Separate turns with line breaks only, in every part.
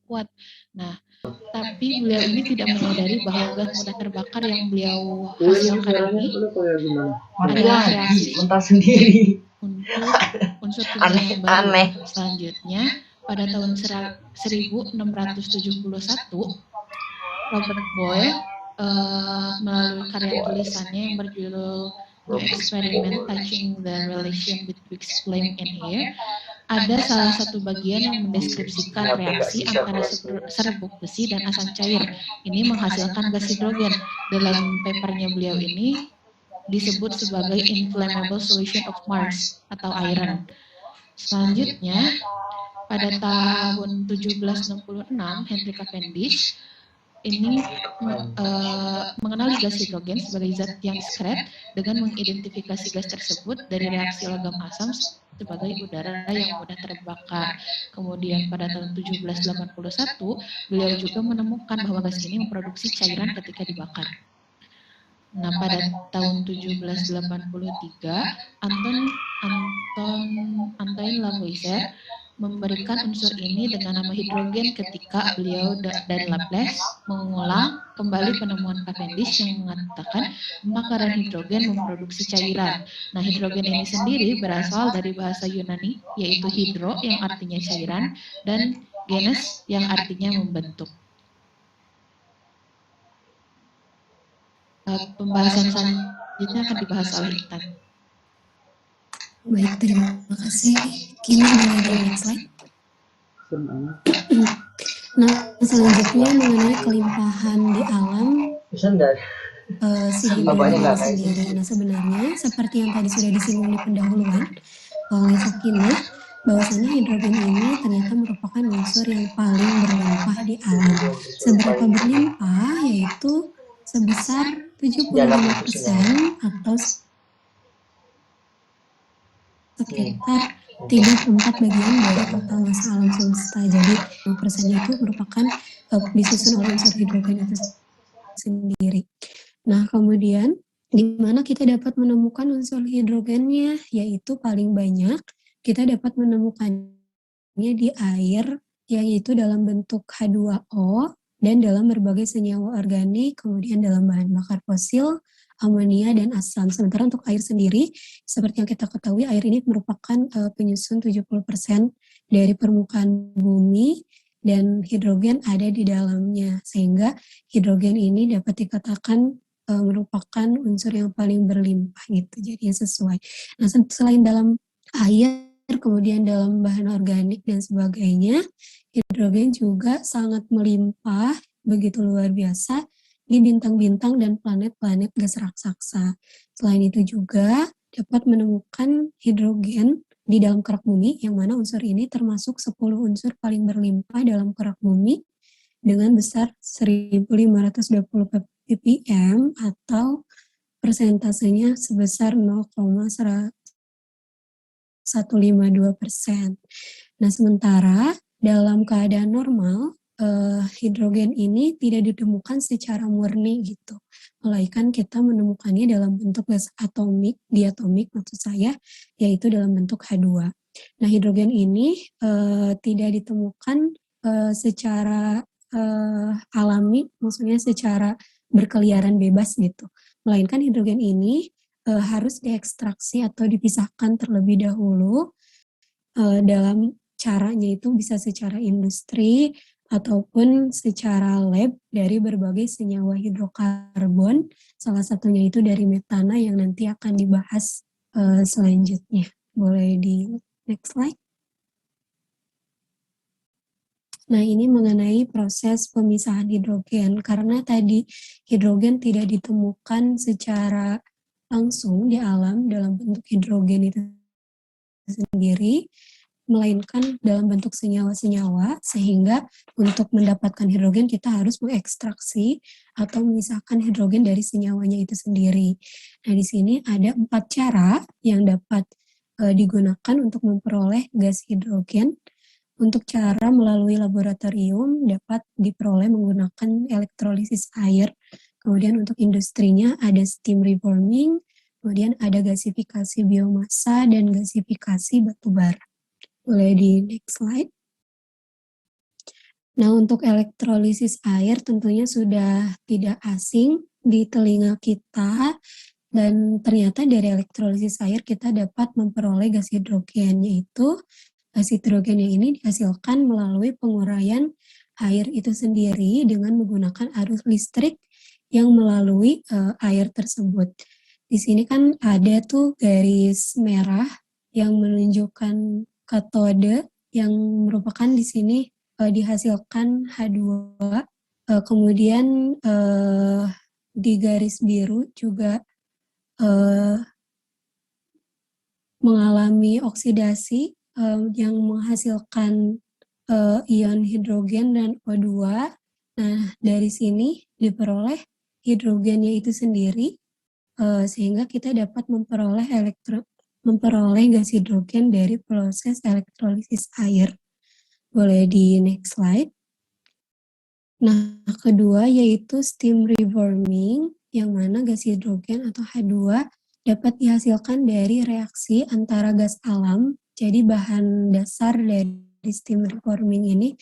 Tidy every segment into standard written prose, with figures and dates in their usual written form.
kuat. Nah, tapi beliau ini tidak menyadari bahwa gas mudah terbakar yang beliau hasilkan ini adalah reaksi
sendiri.
untuk unsur kimia yang baru. Selanjutnya, pada tahun 1671, Robert Boyle melalui karya tulisannya yang berjudul New Experiment Touching the Relation Betwixt Flame and Air, ada salah satu bagian yang mendeskripsikan reaksi antara serbuk besi dan asam cair. Ini menghasilkan gas hidrogen. Dalam papernya beliau ini disebut sebagai inflammable solution of Mars atau iron. Selanjutnya, pada tahun 1766, Henry Cavendish ini mengenali gas hidrogen sebagai zat yang diskret dengan mengidentifikasi gas tersebut dari reaksi logam asam sebagai udara yang mudah terbakar. Kemudian pada tahun 1781, beliau juga menemukan bahwa gas ini memproduksi cairan ketika dibakar. Nah, pada tahun 1783, Antoine Lavoisier memberikan unsur ini dengan nama hidrogen ketika beliau dan Laplace mengulang kembali penemuan Cavendish yang mengatakan pembakaran hidrogen memproduksi cairan. Nah, hidrogen ini sendiri berasal dari bahasa Yunani, yaitu hidro yang artinya cairan dan genes yang artinya membentuk. Pembahasan selanjutnya akan dibahas oleh Intan.
Baik, terima kasih. Kini mulai dari next slide. Nah, selanjutnya mengenai kelimpahan di alam si hidrogen ini sendiri. Nah, sebenarnya seperti yang tadi sudah disinggung di pendahuluan oleh Sakinah, bahwasannya hidrogen ini ternyata merupakan unsur yang paling berlimpah di alam. Seberapa berlimpah? Yaitu sebesar 75% atau sekitar 3/4 bagian dari total massa alam semesta. Jadi 5%-nya itu merupakan disusun oleh unsur hidrogen itu sendiri. Nah, kemudian di mana kita dapat menemukan unsur hidrogennya, yaitu paling banyak kita dapat menemukannya di air, yaitu dalam bentuk H2O dan dalam berbagai senyawa organik, kemudian dalam bahan bakar fosil, amonia, dan asam. Sementara untuk air sendiri, seperti yang kita ketahui, air ini merupakan penyusun 70% dari permukaan bumi, dan hidrogen ada di dalamnya, sehingga hidrogen ini dapat dikatakan merupakan unsur yang paling berlimpah gitu, jadi sesuai. Nah, selain dalam air, kemudian dalam bahan organik dan sebagainya, hidrogen juga sangat melimpah, begitu luar biasa, di bintang-bintang dan planet-planet gas raksasa. Selain itu juga dapat menemukan hidrogen di dalam kerak bumi, yang mana unsur ini termasuk 10 unsur paling berlimpah dalam kerak bumi dengan besar 1520 ppm atau persentasenya sebesar 0,152%. Nah, sementara dalam keadaan normal, hidrogen ini tidak ditemukan secara murni gitu, melainkan kita menemukannya dalam bentuk gas atomik, diatomik maksud saya, yaitu dalam bentuk H2. Nah, hidrogen ini tidak ditemukan secara alami, maksudnya secara berkeliaran bebas gitu, melainkan hidrogen ini harus diekstraksi atau dipisahkan terlebih dahulu. Dalam caranya itu bisa secara industri ataupun secara lab dari berbagai senyawa hidrokarbon, salah satunya itu dari metana yang nanti akan dibahas selanjutnya. Boleh di next slide. Nah, ini mengenai proses pemisahan hidrogen, karena tadi hidrogen tidak ditemukan secara langsung di alam dalam bentuk hidrogen itu sendiri, melainkan dalam bentuk senyawa-senyawa, sehingga untuk mendapatkan hidrogen kita harus mengekstraksi atau memisahkan hidrogen dari senyawanya itu sendiri. Nah, di sini ada 4 cara yang dapat digunakan untuk memperoleh gas hidrogen. Untuk cara melalui laboratorium dapat diperoleh menggunakan elektrolisis air. Kemudian untuk industrinya ada steam reforming, kemudian ada gasifikasi biomasa dan gasifikasi batubara. Boleh di next slide. Nah, untuk elektrolisis air tentunya sudah tidak asing di telinga kita, dan ternyata dari elektrolisis air kita dapat memperoleh gas hidrogen, yaitu gas hidrogen yang ini dihasilkan melalui penguraian air itu sendiri dengan menggunakan arus listrik yang melalui air tersebut. Di sini kan ada tuh garis merah yang menunjukkan katode yang merupakan di sini dihasilkan H2, kemudian di garis biru juga mengalami oksidasi yang menghasilkan ion hidrogen dan O2. Nah, dari sini diperoleh hidrogennya itu sendiri, sehingga kita dapat memperoleh gas hidrogen dari proses elektrolisis air. Boleh di next slide. Nah, kedua yaitu steam reforming, yang mana gas hidrogen atau H2 dapat dihasilkan dari reaksi antara gas alam. Jadi bahan dasar dari steam reforming ini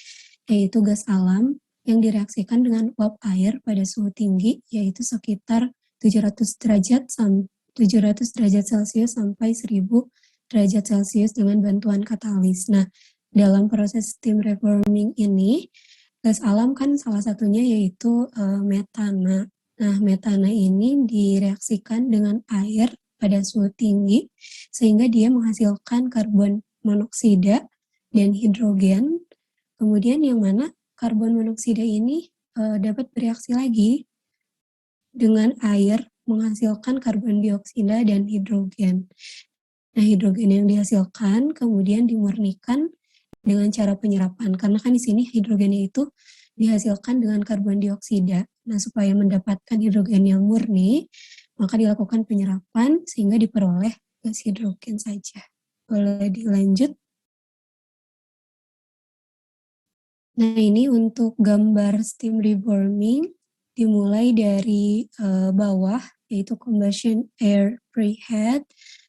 yaitu gas alam yang direaksikan dengan uap air pada suhu tinggi, yaitu sekitar 700 derajat Celcius sampai 1000 derajat Celcius dengan bantuan katalis. Nah, dalam proses steam reforming ini, gas alam kan salah satunya yaitu metana. Nah, metana ini direaksikan dengan air pada suhu tinggi sehingga dia menghasilkan karbon monoksida dan hidrogen. Kemudian yang mana karbon monoksida ini dapat bereaksi lagi dengan air menghasilkan karbon dioksida dan hidrogen. Nah, hidrogen yang dihasilkan kemudian dimurnikan dengan cara penyerapan, karena kan di sini hidrogennya itu dihasilkan dengan karbon dioksida. Nah, supaya mendapatkan hidrogen yang murni, maka dilakukan penyerapan sehingga diperoleh gas hidrogen saja. Boleh dilanjut. Nah, ini untuk gambar steam reforming dimulai dari bawah, yaitu combustion air preheat,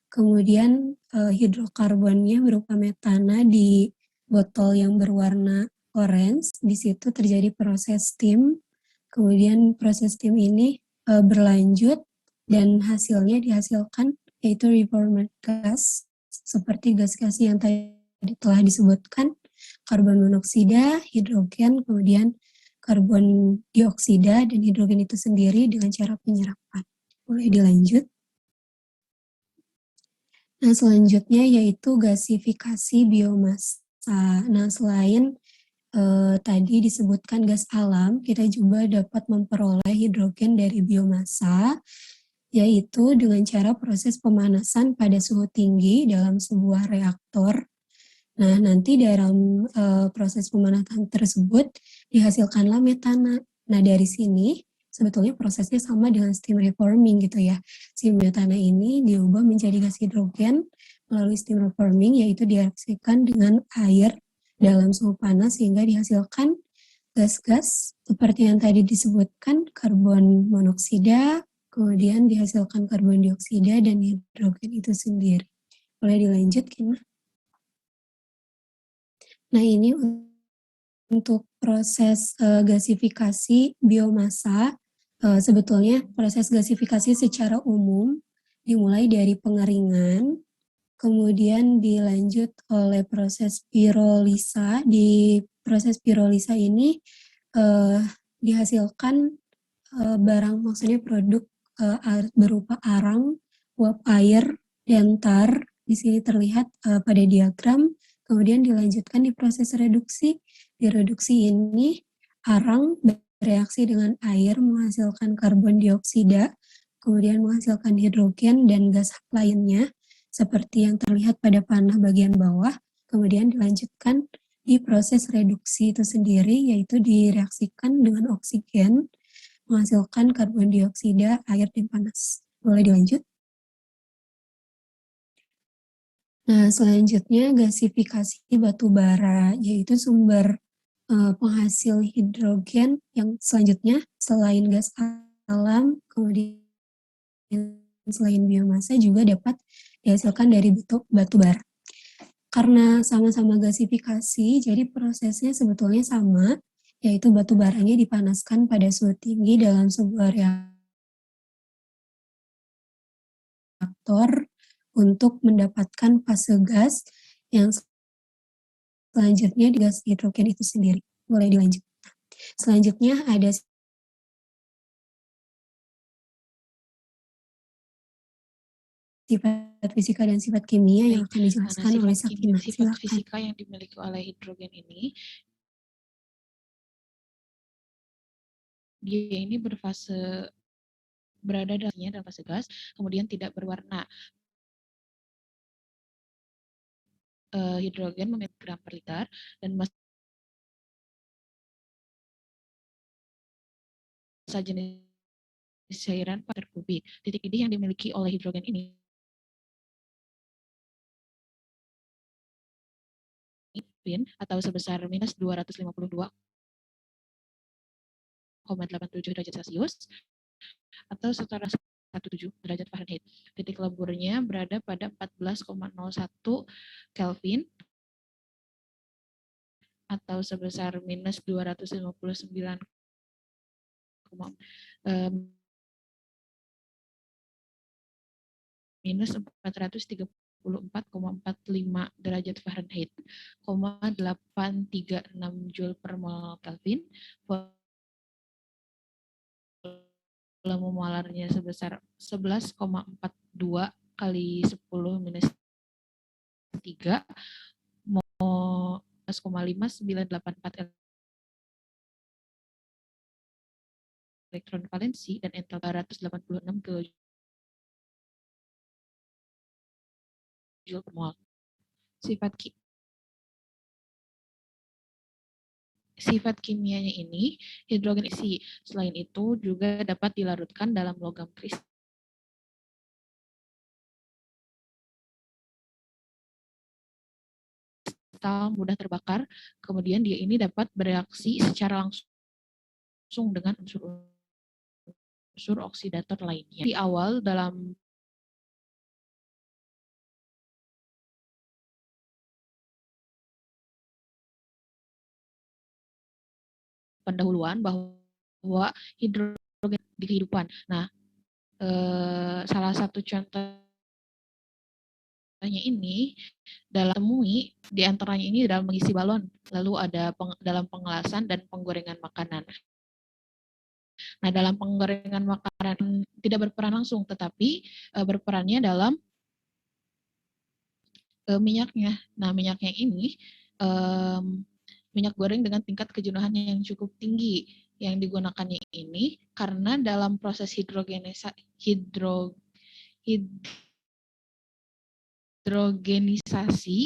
kemudian hidrokarbonnya berupa metana di botol yang berwarna orange. Di situ terjadi proses steam, kemudian proses steam ini berlanjut dan hasilnya dihasilkan yaitu reformed gas, seperti gas-gas yang tadi telah disebutkan, karbon monoksida, hidrogen, kemudian karbon dioksida dan hidrogen itu sendiri dengan cara penyerapan. Boleh dilanjut. Nah, selanjutnya yaitu gasifikasi biomasa. Nah, selain tadi disebutkan gas alam, kita juga dapat memperoleh hidrogen dari biomasa, yaitu dengan cara proses pemanasan pada suhu tinggi dalam sebuah reaktor. Nah, nanti dalam proses pemanasan tersebut dihasilkanlah metana. Nah, dari sini sebetulnya prosesnya sama dengan steam reforming gitu ya. Si metana ini diubah menjadi gas hidrogen melalui steam reforming, yaitu direaksikan dengan air dalam suhu panas sehingga dihasilkan gas-gas seperti yang tadi disebutkan, karbon monoksida, kemudian dihasilkan karbon dioksida dan hidrogen itu sendiri. Boleh dilanjut, Kima? Nah, ini untuk proses gasifikasi biomasa, sebetulnya proses gasifikasi secara umum dimulai dari pengeringan, kemudian dilanjut oleh proses pirolisa. Di proses pirolisa ini dihasilkan barang, maksudnya produk berupa arang, uap air, dan tar. Di sini terlihat pada diagram. Kemudian dilanjutkan di proses reduksi. Di reduksi ini, arang bereaksi dengan air menghasilkan karbon dioksida, kemudian menghasilkan hidrogen dan gas lainnya, seperti yang terlihat pada panah bagian bawah. Kemudian dilanjutkan di proses reduksi itu sendiri, yaitu direaksikan dengan oksigen, menghasilkan karbon dioksida, air, dan panas. Boleh dilanjut? Nah, selanjutnya gasifikasi batu bara, yaitu sumber penghasil hidrogen yang selanjutnya selain gas alam, kemudian selain biomasa juga dapat dihasilkan dari batu bara. Karena sama-sama gasifikasi, jadi prosesnya sebetulnya sama, yaitu batu baranya dipanaskan pada suhu tinggi dalam sebuah reaktor untuk mendapatkan fase gas yang selanjutnya di gas hidrogen itu sendiri. Boleh dilanjut. Selanjutnya ada sifat fisika dan sifat kimia yang akan dijelaskan oleh Sakinah.
Sifat
Silakan.
fisika yang dimiliki oleh hidrogen ini, dia ini berada dalam fase gas, kemudian tidak berwarna. Hidrogen memiliki gram per liter dan massa jenis cairan per kubik. Titik idih yang dimiliki oleh hidrogen ini atau sebesar minus 252,87 derajat Celcius atau setara 17 derajat Fahrenheit. Titik leburnya berada pada 14,01 Kelvin atau sebesar minus 259, minus 434,45 derajat Fahrenheit, 836 Joule per mol Kelvin, volume molarnya sebesar 11,42 kali 10 minus 3, mol 11,5984 elektron valensi dan entalpi 286 kilojoule per mol. Sifat kimianya ini hidrogen isi. Selain itu juga dapat dilarutkan dalam logam kristal mudah terbakar. Kemudian dia ini dapat bereaksi secara langsung dengan unsur oksidator lainnya. Di awal dalam pendahuluan bahwa hidrogen di kehidupan. Nah, salah satu contohnya ini dalam temui di antaranya ini dalam mengisi balon, lalu ada dalam pengelasan dan penggorengan makanan. Nah, dalam penggorengan makanan tidak berperan langsung, tetapi berperannya dalam minyaknya. Nah, minyaknya ini minyak goreng dengan tingkat kejenuhan yang cukup tinggi yang digunakannya ini karena dalam proses hidrogenisasi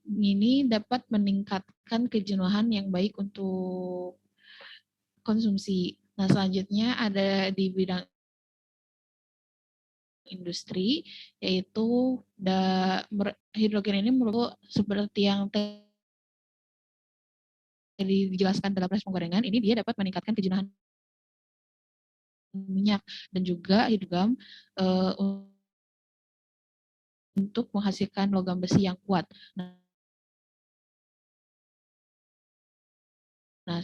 ini dapat meningkatkan kejenuhan yang baik untuk konsumsi. Nah, selanjutnya ada di bidang industri, yaitu hidrogen ini merupakan seperti yang tadi dijelaskan dalam proses penggorengan, ini dia dapat meningkatkan kejenuhan minyak dan juga hidrogen untuk menghasilkan logam besi yang kuat. Nah,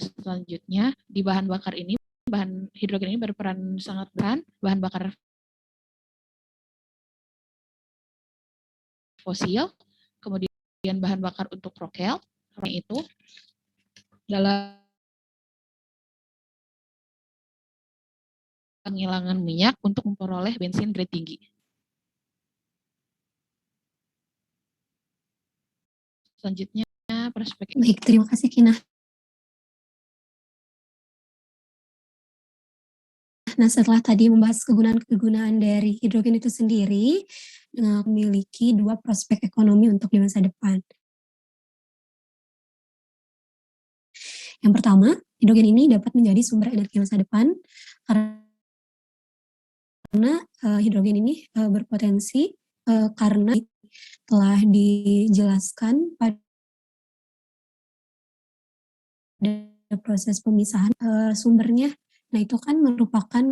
selanjutnya di bahan hidrogen ini berperan sangat besar, bahan bakar fosil, kemudian bahan bakar untuk rokel, itu dalam penghilangan minyak untuk memperoleh bensin grade tinggi. Selanjutnya perspektif.
Baik, terima kasih Kinah. Nah, setelah tadi membahas kegunaan-kegunaan dari hidrogen itu sendiri, memiliki dua prospek ekonomi untuk di masa depan. Yang pertama, hidrogen ini dapat menjadi sumber energi masa depan karena hidrogen ini berpotensi karena telah dijelaskan pada proses pemisahan sumbernya. Nah, itu kan merupakan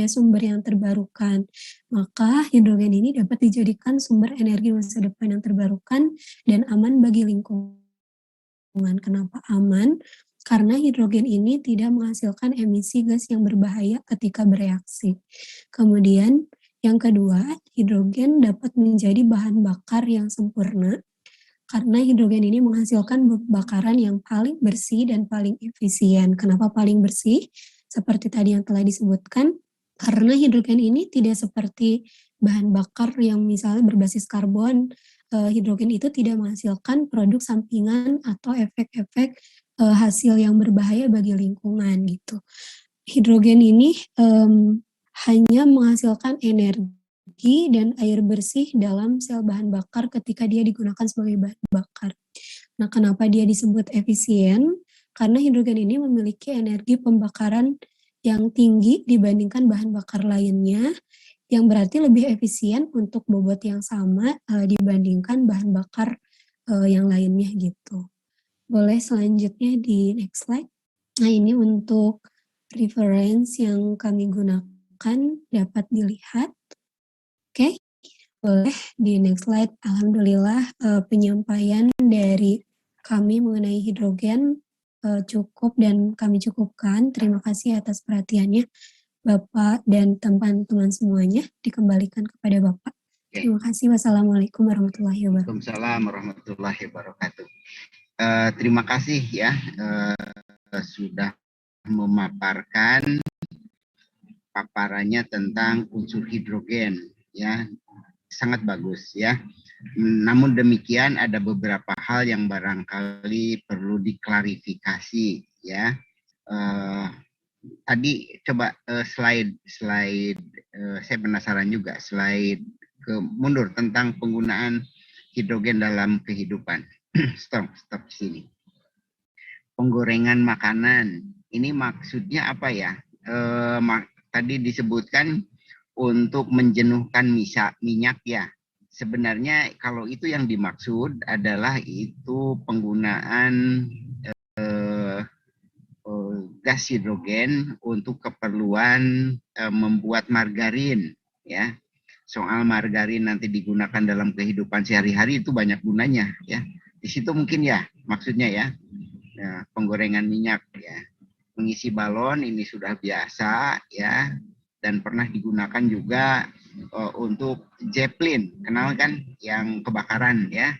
sumber yang terbarukan. Maka hidrogen ini dapat dijadikan sumber energi masa depan yang terbarukan dan aman bagi lingkungan. Kenapa aman? Karena hidrogen ini tidak menghasilkan emisi gas yang berbahaya ketika bereaksi. Kemudian yang kedua, hidrogen dapat menjadi bahan bakar yang sempurna karena hidrogen ini menghasilkan bakaran yang paling bersih dan paling efisien. Kenapa paling bersih? Seperti tadi yang telah disebutkan, karena hidrogen ini tidak seperti bahan bakar yang misalnya berbasis karbon. Hidrogen itu tidak menghasilkan produk sampingan atau efek-efek hasil yang berbahaya bagi lingkungan gitu. Hidrogen ini hanya menghasilkan energi dan air bersih dalam sel bahan bakar ketika dia digunakan sebagai bahan bakar. Nah, kenapa dia disebut efisien? Karena hidrogen ini memiliki energi pembakaran yang tinggi dibandingkan bahan bakar lainnya, yang berarti lebih efisien untuk bobot yang sama dibandingkan bahan bakar yang lainnya gitu. Boleh selanjutnya di next slide. Nah, ini untuk reference yang kami gunakan dapat dilihat. Oke, boleh di next slide. Alhamdulillah penyampaian dari kami mengenai hidrogen cukup dan kami cukupkan. Terima kasih atas perhatiannya. Bapak dan teman-teman semuanya dikembalikan kepada Bapak. Terima kasih. Wassalamualaikum warahmatullahi wabarakatuh.
Waalaikumsalam warahmatullahi wabarakatuh. Terima kasih ya sudah memaparkan paparannya tentang unsur hidrogen ya, sangat bagus ya. Namun demikian ada beberapa hal yang barangkali perlu diklarifikasi ya. Tadi coba slide saya penasaran juga slide mundur tentang penggunaan hidrogen dalam kehidupan. stop di sini. Penggorengan makanan ini maksudnya apa ya? Tadi disebutkan untuk menjenuhkan minyak ya. Sebenarnya kalau itu yang dimaksud adalah itu penggunaan gas hidrogen untuk keperluan membuat margarin ya. Soal margarin nanti digunakan dalam kehidupan sehari-hari itu banyak gunanya ya. Di situ mungkin ya maksudnya ya, penggorengan minyak ya. Mengisi balon ini sudah biasa ya, dan pernah digunakan juga untuk Zeppelin, kenal kan yang kebakaran ya.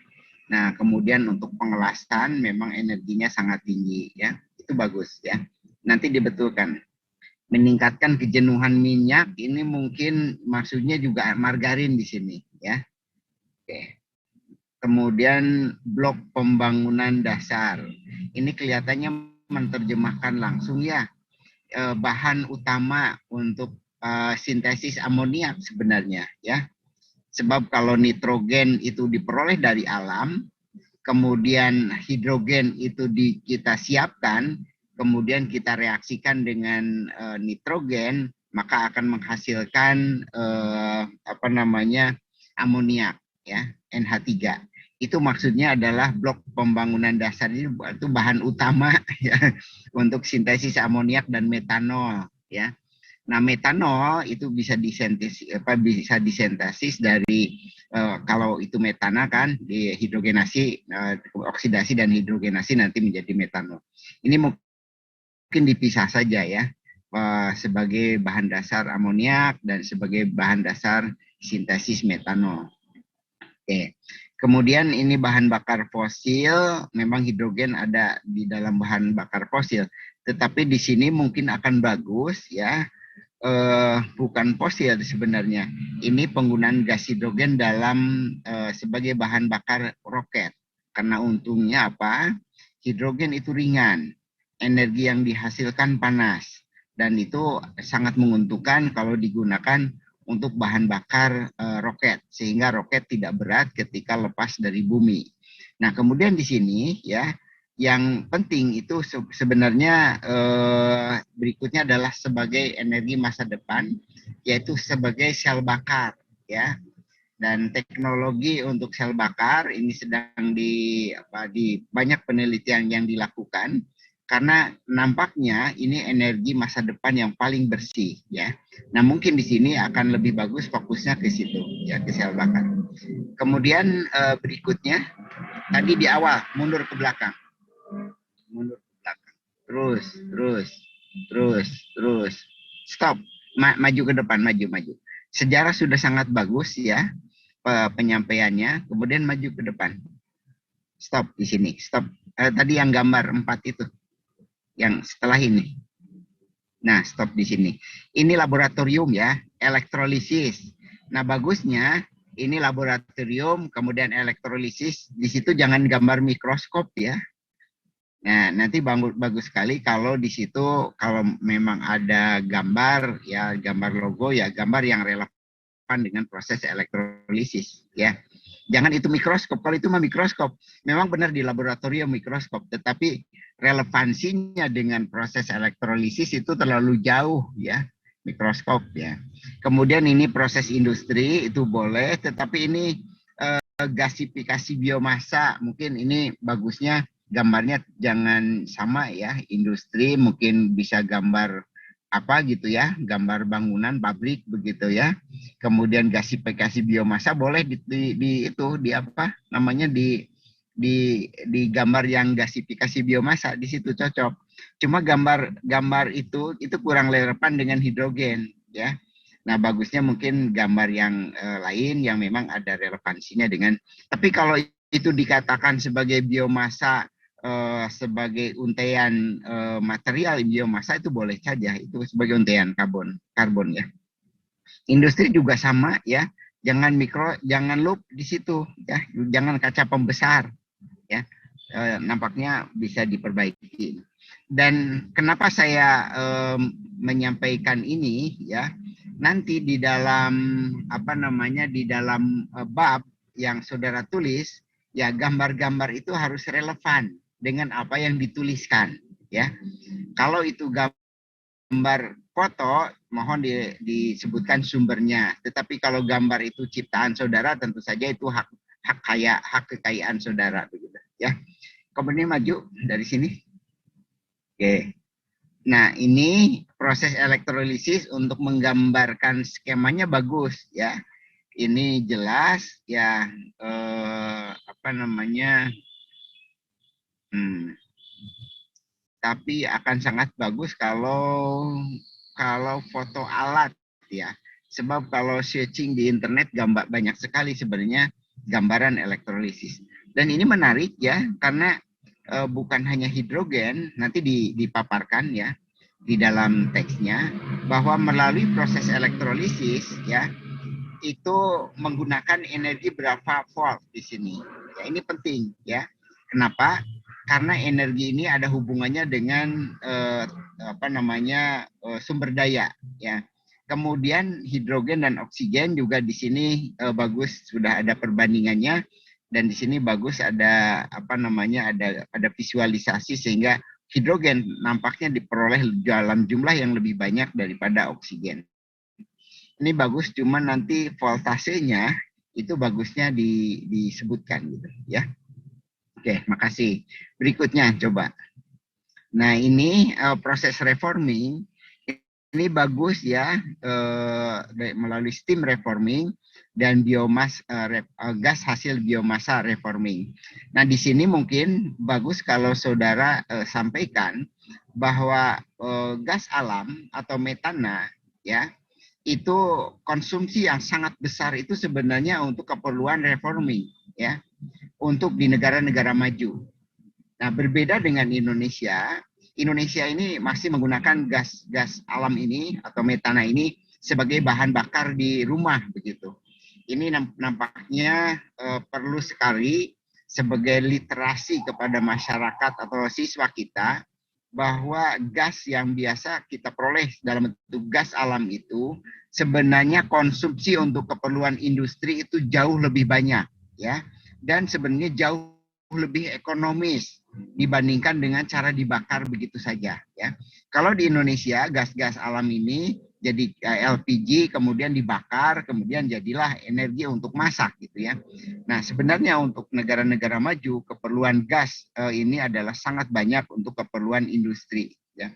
Nah, kemudian untuk pengelasan memang energinya sangat tinggi ya. Itu bagus ya. Nanti dibetulkan. Meningkatkan kejenuhan minyak ini mungkin maksudnya juga margarin di sini ya. Oke. Kemudian blok pembangunan dasar. Ini kelihatannya menerjemahkan langsung ya bahan utama untuk sintesis amoniak sebenarnya ya. Sebab kalau nitrogen itu diperoleh dari alam, kemudian hidrogen itu kita siapkan, kemudian kita reaksikan dengan nitrogen, maka akan menghasilkan amoniak ya, NH3. Itu maksudnya adalah blok pembangunan dasar ini itu bahan utama ya untuk sintesis amoniak dan metanol ya. Nah, metanol itu bisa disintesis dari kalau itu metana kan dihidrogenasi, oksidasi dan hidrogenasi nanti menjadi metanol. Ini mungkin dipisah saja ya sebagai bahan dasar amoniak dan sebagai bahan dasar sintesis metanol. Oke. Kemudian ini bahan bakar fosil, memang hidrogen ada di dalam bahan bakar fosil, tetapi di sini mungkin akan bagus ya. Bukan fosil sebenarnya. Ini penggunaan gas hidrogen dalam sebagai bahan bakar roket. Karena untungnya apa? Hidrogen itu ringan. Energi yang dihasilkan panas. Dan itu sangat menguntungkan kalau digunakan untuk bahan bakar roket. Sehingga roket tidak berat ketika lepas dari bumi. Nah, kemudian di sini ya, yang penting itu sebenarnya berikutnya adalah sebagai energi masa depan, yaitu sebagai sel bakar ya. Dan teknologi untuk sel bakar ini sedang di banyak penelitian yang dilakukan karena nampaknya ini energi masa depan yang paling bersih ya. Nah, mungkin di sini akan lebih bagus fokusnya ke situ ya, ke sel bakar. Kemudian berikutnya tadi di awal mundur ke belakang. terus. Stop. Maju ke depan, maju. Sejarah sudah sangat bagus ya penyampaiannya, kemudian maju ke depan. Stop di sini, stop. Tadi yang gambar 4 itu, yang setelah ini. Nah, stop di sini. Ini laboratorium ya, elektrolisis. Nah, bagusnya ini laboratorium, kemudian elektrolisis. Di situ jangan gambar mikroskop ya. Nah, nanti bagus sekali kalau di situ kalau memang ada gambar ya, gambar logo ya, gambar yang relevan dengan proses elektrolisis ya. Jangan itu mikroskop, kalau itu mah mikroskop. Memang benar di laboratorium mikroskop, tetapi relevansinya dengan proses elektrolisis itu terlalu jauh ya, mikroskop ya. Kemudian ini proses industri itu boleh, tetapi ini gasifikasi biomasa, mungkin ini bagusnya gambarnya jangan sama ya, industri mungkin bisa gambar apa gitu ya, gambar bangunan pabrik begitu ya. Kemudian gasifikasi biomasa boleh di apa namanya di gambar yang gasifikasi biomasa, di situ cocok. Cuma gambar itu kurang relevan dengan hidrogen ya. Nah, bagusnya mungkin gambar yang lain yang memang ada relevansinya dengan, tapi kalau itu dikatakan sebagai biomasa, sebagai untaian material biomasa itu boleh saja, itu sebagai untaian karbon ya. Industri juga sama ya, jangan loop di situ ya, jangan kaca pembesar ya, nampaknya bisa diperbaiki. Dan kenapa saya menyampaikan ini ya, nanti di dalam apa namanya di dalam bab yang saudara tulis ya, gambar-gambar itu harus relevan dengan apa yang dituliskan ya. Kalau itu gambar foto, mohon disebutkan sumbernya. Tetapi kalau gambar itu ciptaan saudara, tentu saja itu hak kekayaan saudara begitu ya. Kemudian maju dari sini. Oke. Nah, ini proses elektrolisis untuk menggambarkan skemanya bagus ya. Ini jelas ya, apa namanya, tapi akan sangat bagus kalau foto alat ya. Sebab kalau searching di internet banyak sekali sebenarnya gambaran elektrolisis. Dan ini menarik ya, karena bukan hanya hidrogen, nanti dipaparkan ya di dalam teksnya, bahwa melalui proses elektrolisis ya, itu menggunakan energi berapa volt di sini. Ya, ini penting ya. Kenapa? Karena energi ini ada hubungannya dengan apa namanya sumber daya ya. Kemudian hidrogen dan oksigen juga di sini bagus, sudah ada perbandingannya, dan di sini bagus ada apa namanya ada visualisasi sehingga hidrogen nampaknya diperoleh dalam jumlah yang lebih banyak daripada oksigen. Ini bagus, cuma nanti voltasenya itu bagusnya disebutkan gitu ya. Oke, makasih. Berikutnya coba. Nah, ini proses reforming ini bagus ya, melalui steam reforming dan gas hasil biomasa reforming. Nah, di sini mungkin bagus kalau saudara sampaikan bahwa gas alam atau metana ya, itu konsumsi yang sangat besar itu sebenarnya untuk keperluan reforming ya, untuk di negara-negara maju. Nah, berbeda dengan Indonesia ini masih menggunakan gas alam ini atau metana ini sebagai bahan bakar di rumah begitu. Ini nampaknya perlu sekali sebagai literasi kepada masyarakat atau siswa kita, bahwa gas yang biasa kita peroleh dalam bentuk gas alam itu sebenarnya konsumsi untuk keperluan industri itu jauh lebih banyak ya, dan sebenarnya jauh lebih ekonomis dibandingkan dengan cara dibakar begitu saja ya. Kalau di Indonesia gas-gas alam ini jadi LPG kemudian dibakar, kemudian jadilah energi untuk masak gitu ya. Nah, sebenarnya untuk negara-negara maju keperluan gas ini adalah sangat banyak untuk keperluan industri ya.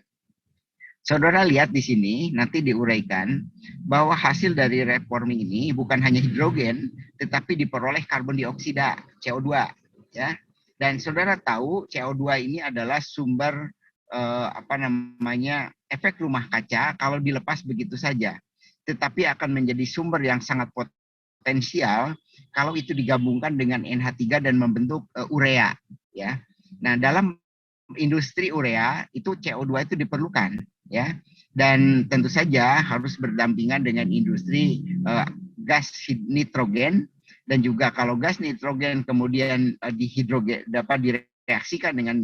Saudara lihat di sini nanti diuraikan bahwa hasil dari reforming ini bukan hanya hidrogen tetapi diperoleh karbon dioksida CO2 ya. Dan saudara tahu CO2 ini adalah sumber efek rumah kaca kalau dilepas begitu saja, tetapi akan menjadi sumber yang sangat potensial kalau itu digabungkan dengan NH3 dan membentuk urea, ya. Nah, dalam industri urea itu CO2 itu diperlukan, ya, dan tentu saja harus berdampingan dengan industri gas nitrogen, dan juga kalau gas nitrogen kemudian dapat direaksikan dengan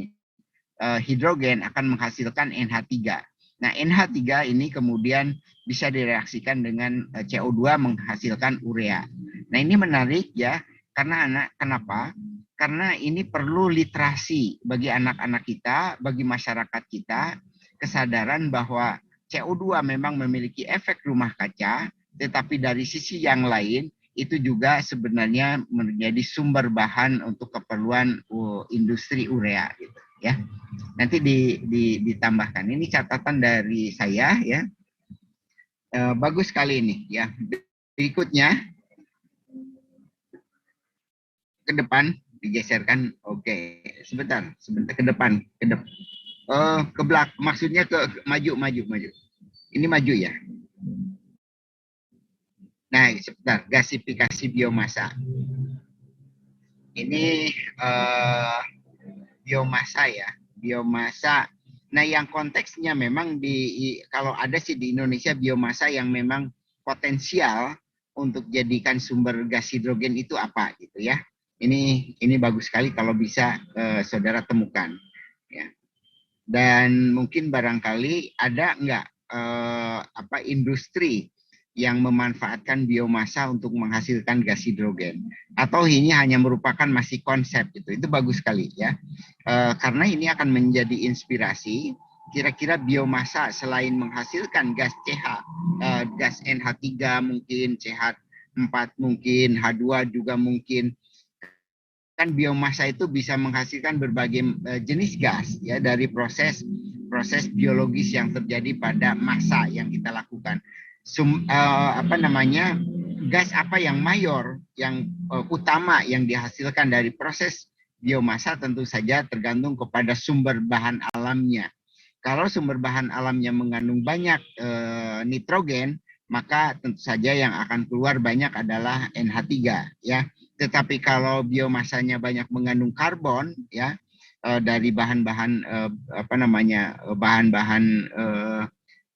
hidrogen akan menghasilkan NH3. Nah, NH3 ini kemudian bisa direaksikan dengan CO2 menghasilkan urea. Nah, ini menarik ya, karena kenapa? Karena ini perlu literasi bagi anak-anak kita, bagi masyarakat kita, kesadaran bahwa CO2 memang memiliki efek rumah kaca, tetapi dari sisi yang lain itu juga sebenarnya menjadi sumber bahan untuk keperluan industri urea gitu ya. Nanti ditambahkan. Ini catatan dari saya ya. Bagus sekali ini ya. Berikutnya ke depan digeserkan. Oke, sebentar ke depan, ke belakang, maksudnya maju. Ini maju ya. Nah, sebentar, gasifikasi biomasa. Ini biomasa ya, biomasa. Nah, yang konteksnya memang kalau ada sih di Indonesia biomasa yang memang potensial untuk jadikan sumber gas hidrogen itu apa gitu ya. Ini bagus sekali kalau bisa saudara temukan ya. Dan mungkin barangkali ada enggak industri yang memanfaatkan biomasa untuk menghasilkan gas hidrogen, atau ini hanya merupakan masih konsep itu bagus sekali ya, karena ini akan menjadi inspirasi. Kira-kira biomasa selain menghasilkan gas gas NH3 mungkin, CH4 mungkin, H2 juga mungkin, kan biomasa itu bisa menghasilkan berbagai jenis gas ya dari proses biologis yang terjadi pada massa yang kita lakukan. Gas apa yang mayor, yang utama yang dihasilkan dari proses biomasa tentu saja tergantung kepada sumber bahan alamnya. Kalau sumber bahan alamnya mengandung banyak nitrogen, maka tentu saja yang akan keluar banyak adalah NH3 ya. Tetapi kalau biomasanya banyak mengandung karbon ya, dari bahan-bahan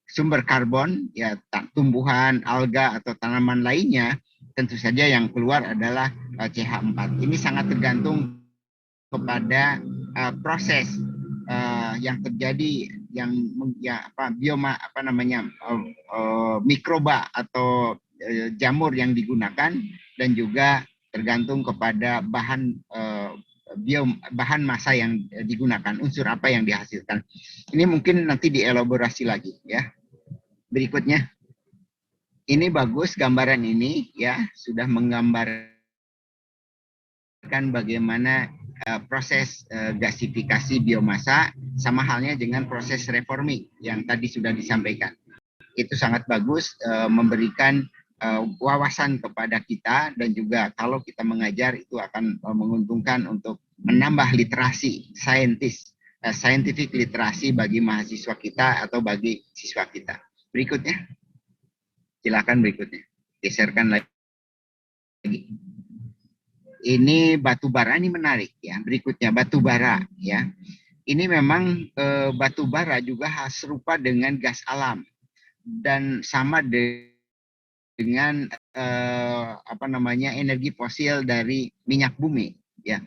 sumber karbon ya, tumbuhan, alga atau tanaman lainnya, tentu saja yang keluar adalah CH4. Ini sangat tergantung kepada proses yang terjadi mikroba atau jamur yang digunakan, dan juga tergantung kepada bahan massa yang digunakan, unsur apa yang dihasilkan. Ini mungkin nanti dielaborasi lagi ya. Berikutnya, ini bagus gambaran ini ya, sudah menggambarkan bagaimana proses gasifikasi biomasa, sama halnya dengan proses reforming yang tadi sudah disampaikan. Itu sangat bagus, memberikan wawasan kepada kita, dan juga kalau kita mengajar itu akan menguntungkan untuk menambah literasi scientific literasi bagi mahasiswa kita atau bagi siswa kita. Berikutnya, silakan berikutnya, geserkan lagi. Ini batu bara, ini menarik ya. Berikutnya batu bara ya. Ini memang batu bara juga serupa dengan gas alam dan sama dengan energi fosil dari minyak bumi ya.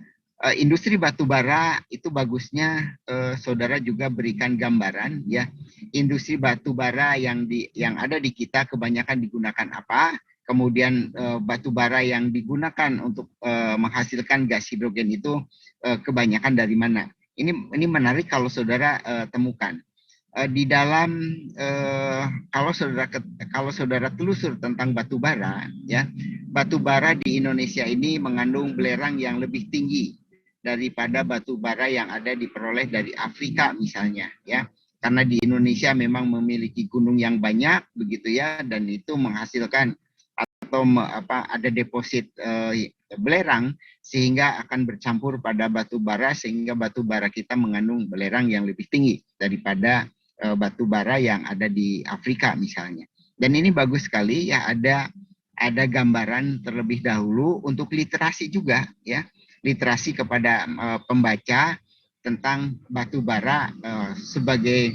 Industri batu bara itu bagusnya saudara juga berikan gambaran ya. Industri batu bara yang ada di kita kebanyakan digunakan apa? Kemudian batu bara yang digunakan untuk menghasilkan gas hidrogen itu kebanyakan dari mana? Ini menarik kalau saudara temukan. Di dalam kalau saudara telusur tentang batu bara ya, batu bara di Indonesia ini mengandung belerang yang lebih tinggi daripada batu bara yang ada diperoleh dari Afrika misalnya ya, karena di Indonesia memang memiliki gunung yang banyak begitu ya, dan itu menghasilkan atau ada deposit belerang sehingga akan bercampur pada batu bara sehingga batu bara kita mengandung belerang yang lebih tinggi daripada batu bara yang ada di Afrika misalnya. Dan ini bagus sekali ya, ada gambaran terlebih dahulu untuk literasi juga ya, literasi kepada pembaca tentang batu bara sebagai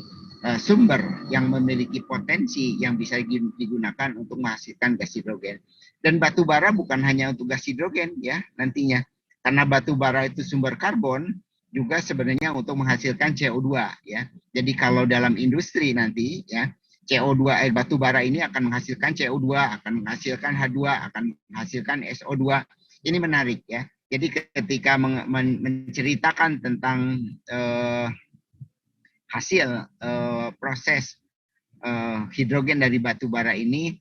sumber yang memiliki potensi yang bisa digunakan untuk menghasilkan gas hidrogen. Dan batu bara bukan hanya untuk gas hidrogen ya nantinya, karena batu bara itu sumber karbon juga sebenarnya untuk menghasilkan CO2 ya. Jadi kalau dalam industri nanti ya, CO2 batu bara ini akan menghasilkan CO2, akan menghasilkan H2, akan menghasilkan SO2. Ini menarik ya. Jadi ketika menceritakan tentang hasil proses hidrogen dari batu bara ini,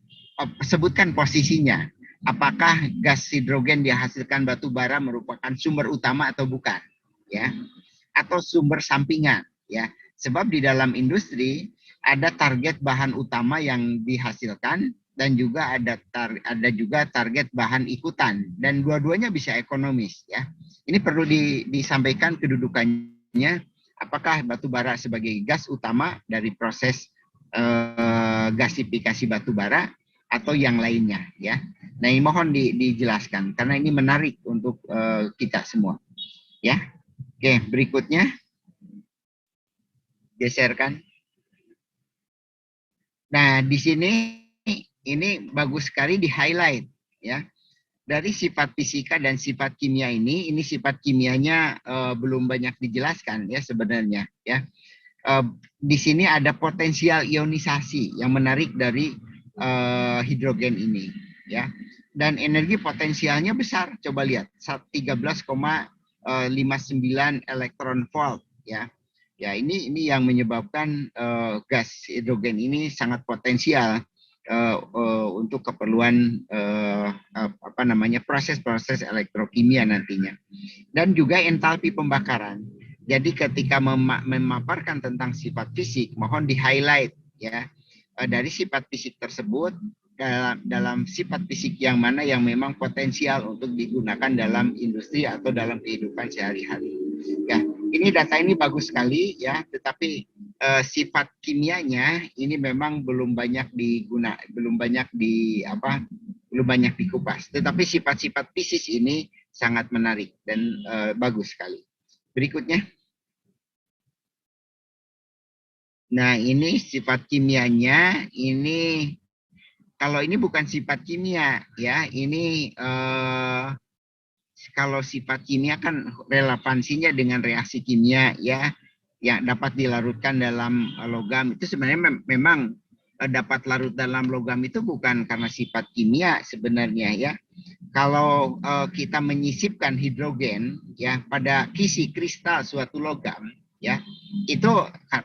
sebutkan posisinya. Apakah gas hidrogen dihasilkan batu bara merupakan sumber utama atau bukan, ya? Atau sumber sampingan, ya? Sebab di dalam industri ada target bahan utama yang dihasilkan dan juga ada juga target bahan ikutan dan dua-duanya bisa ekonomis, ya. Ini perlu disampaikan kedudukannya. Apakah batu bara sebagai gas utama dari proses gasifikasi batu bara atau yang lainnya, ya. Nah, ini mohon dijelaskan karena ini menarik untuk kita semua, ya. Oke, berikutnya geserkan. Nah, di sini ini bagus sekali di highlight, ya. Dari sifat fisika dan sifat kimia ini sifat kimianya belum banyak dijelaskan ya sebenarnya, ya. Di sini ada potensial ionisasi yang menarik dari hidrogen ini, ya. Dan energi potensialnya besar, coba lihat 13,59 elektron volt, ya. Ya, ini yang menyebabkan gas hidrogen ini sangat potensial untuk keperluan proses-proses elektrokimia nantinya. Dan juga entalpi pembakaran. Jadi ketika memaparkan tentang sifat fisik, mohon di-highlight ya. Dari sifat fisik tersebut, dalam sifat fisik yang mana yang memang potensial untuk digunakan dalam industri atau dalam kehidupan sehari-hari. Ya, ini data ini bagus sekali ya, tetapi sifat kimianya ini memang belum banyak dikupas. Tetapi sifat-sifat fisik ini sangat menarik dan bagus sekali. Berikutnya. Nah, ini sifat kimianya, ini kalau ini bukan sifat kimia ya, ini kalau sifat kimia kan relevansinya dengan reaksi kimia ya, yang dapat dilarutkan dalam logam. Itu sebenarnya memang dapat larut dalam logam itu bukan karena sifat kimia sebenarnya ya. Kalau kita menyisipkan hidrogen ya pada kisi kristal suatu logam ya, itu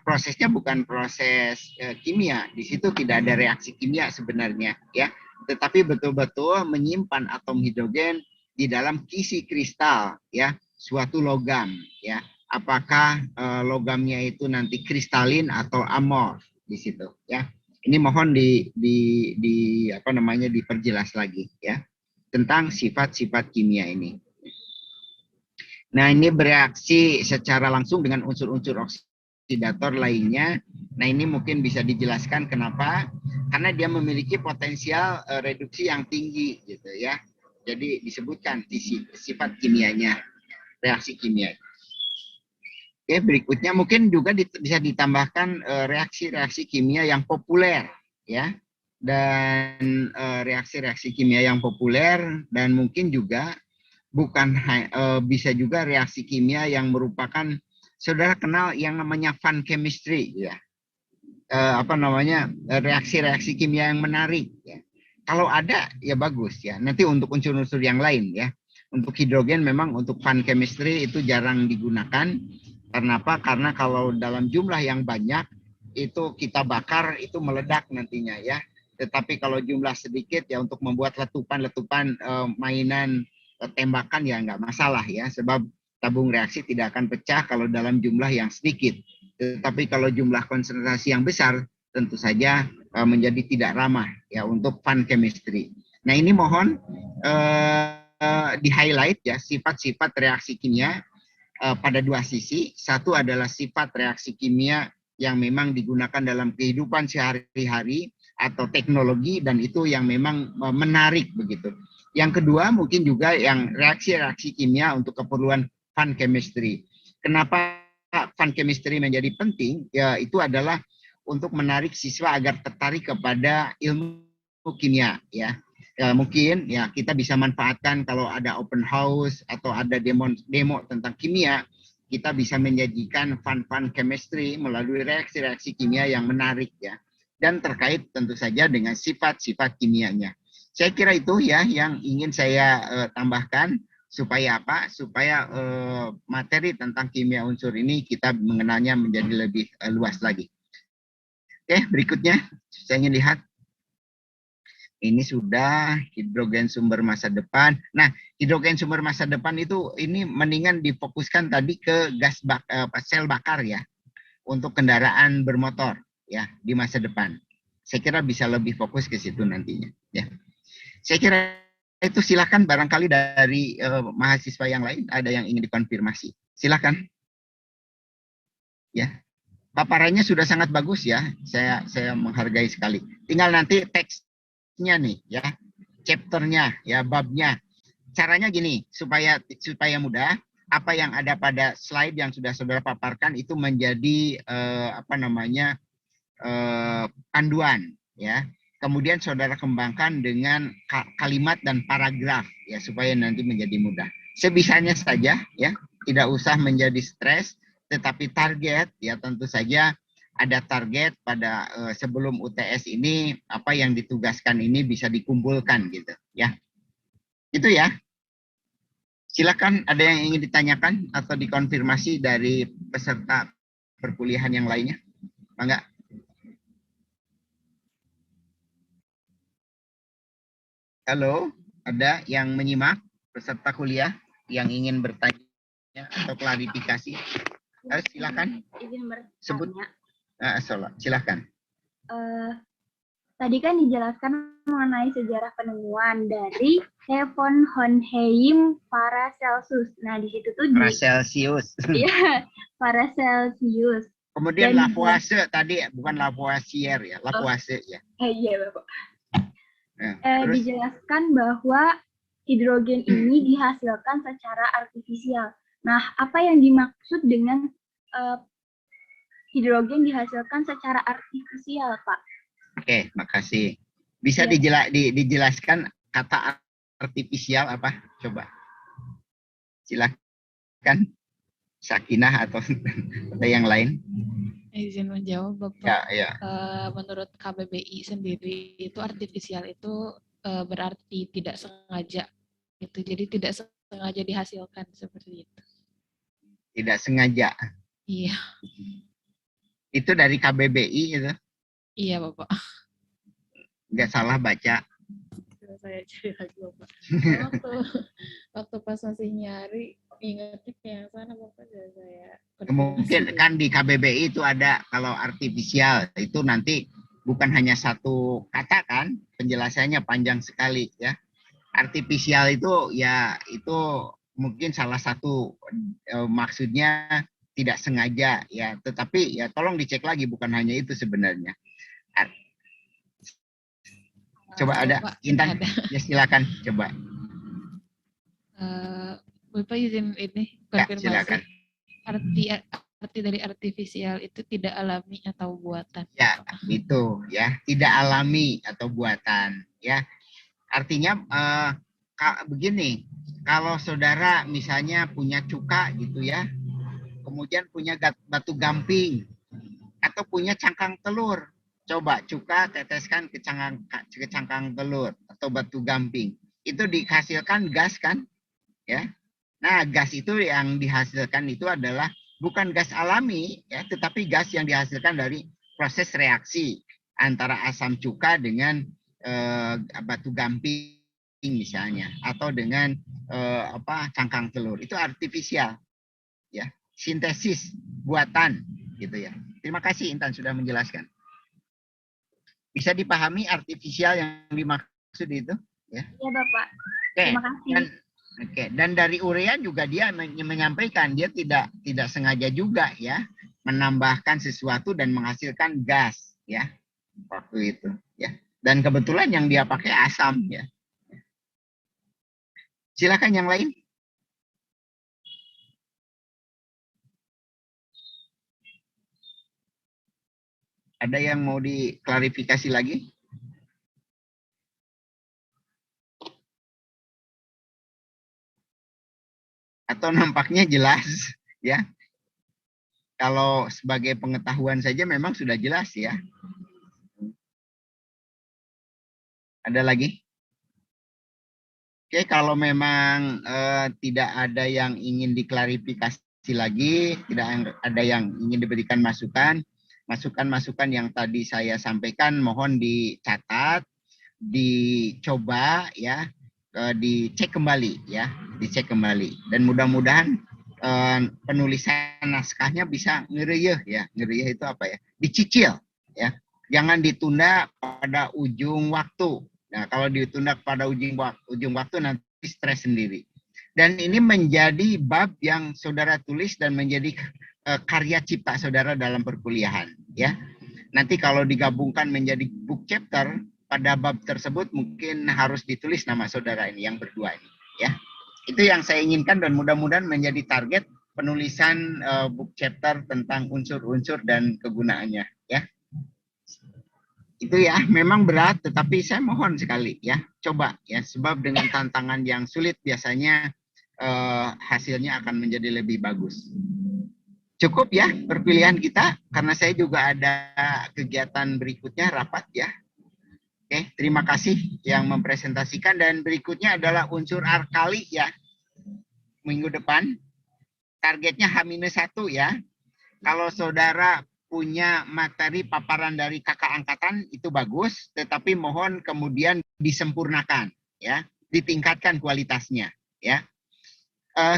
prosesnya bukan proses kimia. Di situ tidak ada reaksi kimia sebenarnya ya, tetapi betul-betul menyimpan atom hidrogen di dalam kisi kristal ya suatu logam ya. Apakah logamnya itu nanti kristalin atau amorf di situ ya. Ini mohon diperjelas lagi ya tentang sifat-sifat kimia ini. Nah, ini bereaksi secara langsung dengan unsur-unsur oksidator lainnya. Nah, ini mungkin bisa dijelaskan kenapa? Karena dia memiliki potensial reduksi yang tinggi gitu ya. Jadi disebutkan sifat kimianya, reaksi kimia. Oke, berikutnya mungkin juga bisa ditambahkan reaksi-reaksi kimia yang populer ya. Dan reaksi-reaksi kimia yang populer dan mungkin juga bisa juga reaksi kimia yang merupakan, saudara kenal yang namanya fun chemistry ya, reaksi-reaksi kimia yang menarik ya. Kalau ada ya bagus ya, nanti untuk unsur-unsur yang lain ya. Untuk hidrogen memang untuk fun chemistry itu jarang digunakan. Karena apa? Karena kalau dalam jumlah yang banyak itu kita bakar itu meledak nantinya ya. Tetapi kalau jumlah sedikit ya untuk membuat letupan-letupan mainan tembakan ya nggak masalah ya, sebab tabung reaksi tidak akan pecah kalau dalam jumlah yang sedikit. Tetapi kalau jumlah konsentrasi yang besar tentu saja menjadi tidak ramah ya untuk fun chemistry. Nah, ini mohon di-highlight ya sifat-sifat reaksi kimia pada dua sisi. Satu adalah sifat reaksi kimia yang memang digunakan dalam kehidupan sehari-hari atau teknologi, dan itu yang memang menarik begitu. Yang kedua mungkin juga yang reaksi-reaksi kimia untuk keperluan fun chemistry. Kenapa fun chemistry menjadi penting? Ya, itu adalah untuk menarik siswa agar tertarik kepada ilmu kimia ya. Ya, mungkin ya kita bisa manfaatkan kalau ada open house atau ada demo tentang kimia, kita bisa menyajikan fun chemistry melalui reaksi-reaksi kimia yang menarik ya, dan terkait tentu saja dengan sifat-sifat kimianya. Saya kira itu ya yang ingin saya tambahkan supaya apa? Supaya materi tentang kimia unsur ini kita mengenalnya menjadi lebih luas lagi. Oke, berikutnya saya ingin lihat. Ini sudah hidrogen sumber masa depan. Nah, hidrogen sumber masa depan itu ini mendingan difokuskan tadi ke sel bakar ya, untuk kendaraan bermotor ya di masa depan. Saya kira bisa lebih fokus ke situ nantinya ya. Saya kira itu, silakan barangkali dari mahasiswa yang lain ada yang ingin dikonfirmasi. Silakan. Ya. Paparannya sudah sangat bagus ya. Saya menghargai sekali. Tinggal nanti teksnya nih ya, chapternya ya, babnya. Caranya gini, supaya mudah, apa yang ada pada slide yang sudah saudara paparkan itu menjadi panduan ya. Kemudian saudara kembangkan dengan kalimat dan paragraf ya, supaya nanti menjadi mudah. Sebisanya saja ya, tidak usah menjadi stres, tetapi target ya tentu saja ada target pada sebelum UTS ini, apa yang ditugaskan ini bisa dikumpulkan gitu ya. Itu ya. Silakan, ada yang ingin ditanyakan atau dikonfirmasi dari peserta perkuliahan yang lainnya? Enggak? Halo, ada yang menyimak peserta kuliah yang ingin bertanya atau klarifikasi? Silakan.
Izin bertanya.
Sebut. Silakan.
Tadi kan dijelaskan mengenai sejarah penemuan dari von Hohenheim Paracelsus. Nah, di situ tuh
Paracelsus.
Iya, Paracelsus.
Kemudian Lavoisier tadi, bukan Lavoisier ya, Lavoisier ya.
Iya, Bapak.
Terus?
Dijelaskan bahwa hidrogen ini dihasilkan secara artifisial. Nah, apa yang dimaksud dengan hidrogen dihasilkan secara artifisial, Pak?
Oke, makasih. Bisa dijelaskan kata artifisial apa? Coba. Silakan. Sakinah atau yang lain.
Izin menjawab, Bapak.
Ya.
Menurut KBBI sendiri itu artifisial itu berarti tidak sengaja gitu. Jadi tidak sengaja dihasilkan seperti itu.
Tidak sengaja.
Iya.
Itu dari KBBI itu?
Iya, Bapak.
Nggak salah baca.
Saya cari lagi, Bapak. Waktu pas masih nyari, ingetnya yang sana, Bapak, saya.
Mungkin kan di KBBI itu ada, kalau artifisial itu nanti bukan hanya satu kata kan, penjelasannya panjang sekali ya. Artifisial itu ya itu mungkin salah satu maksudnya tidak sengaja ya, tetapi ya tolong dicek lagi, bukan hanya itu sebenarnya. Coba ada Bapak, Intan, ada. Ya silakan coba.
Bapak izin ini konfirmasi.
Ya, silakan.
Arti dari artifisial itu tidak alami atau buatan.
Ya, itu ya, tidak alami atau buatan ya. Artinya begini, kalau saudara misalnya punya cuka gitu ya, kemudian punya batu gamping atau punya cangkang telur, coba cuka teteskan ke cangkang telur atau batu gamping, itu dihasilkan gas kan ya. Nah, gas itu yang dihasilkan itu adalah bukan gas alami ya, tetapi gas yang dihasilkan dari proses reaksi antara asam cuka dengan batu gamping misalnya, atau dengan cangkang telur. Itu artifisial ya, sintesis buatan gitu ya. Terima kasih Intan sudah menjelaskan. Bisa dipahami artifisial yang dimaksud itu? Ya.
Iya Bapak.
Oke.
Terima kasih.
Dan dari urea juga dia menyampaikan dia tidak sengaja juga ya menambahkan sesuatu dan menghasilkan gas ya waktu itu ya. Dan kebetulan yang dia pakai asam ya. Silakan yang lain. Ada yang mau diklarifikasi lagi? Atau nampaknya jelas ya? Kalau sebagai pengetahuan saja memang sudah jelas ya. Ada lagi? Oke, kalau memang tidak ada yang ingin diklarifikasi lagi, tidak ada yang ingin diberikan masukan, masukan-masukan yang tadi saya sampaikan mohon dicatat, dicoba ya, dicek kembali ya, dicek kembali. Dan mudah-mudahan penulisan naskahnya bisa ngereyeh ya, ngereyeh itu apa ya? Dicicil ya. Jangan ditunda pada ujung waktu. Nah, kalau ditunda pada ujung waktu nanti stres sendiri. Dan ini menjadi bab yang saudara tulis dan menjadi karya cipta saudara dalam perkuliahan, ya. Nanti kalau digabungkan menjadi book chapter pada bab tersebut mungkin harus ditulis nama saudara ini yang berdua ini, ya. Itu yang saya inginkan dan mudah-mudahan menjadi target penulisan book chapter tentang unsur-unsur dan kegunaannya, ya. Itu ya, memang berat, tetapi saya mohon sekali ya, coba ya, sebab dengan tantangan yang sulit biasanya hasilnya akan menjadi lebih bagus. Cukup ya perpilihan kita, karena saya juga ada kegiatan berikutnya, rapat ya. Oke, terima kasih yang mempresentasikan, dan berikutnya adalah unsur alkali ya, minggu depan. Targetnya H-1 ya. Kalau saudara punya materi paparan dari kakak angkatan itu bagus, tetapi mohon kemudian disempurnakan ya, ditingkatkan kualitasnya ya.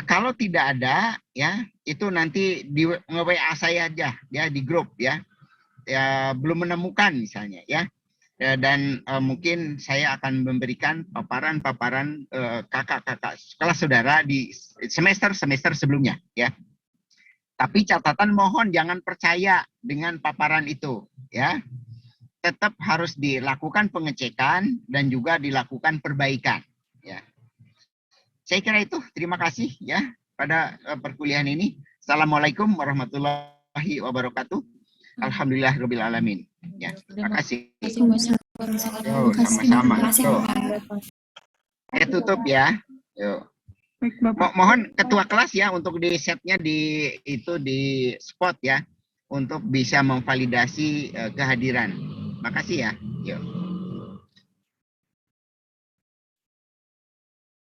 Kalau tidak ada ya, itu nanti di WA saya aja ya, di grup ya. Ya belum menemukan misalnya ya. Dan mungkin saya akan memberikan paparan-paparan kakak-kakak kelas saudara di semester sebelumnya ya. Tapi catatan mohon jangan percaya dengan paparan itu, ya. Tetap harus dilakukan pengecekan dan juga dilakukan perbaikan, ya. Saya kira itu. Terima kasih ya pada perkuliahan ini. Assalamualaikum warahmatullahi wabarakatuh. Alhamdulillahirabbil alamin. Ya, terima kasih. Sama-sama. Saya tutup ya. Yuk. Mohon ketua kelas ya untuk di setnya di spot ya untuk bisa memvalidasi kehadiran. Makasih ya. Yuk.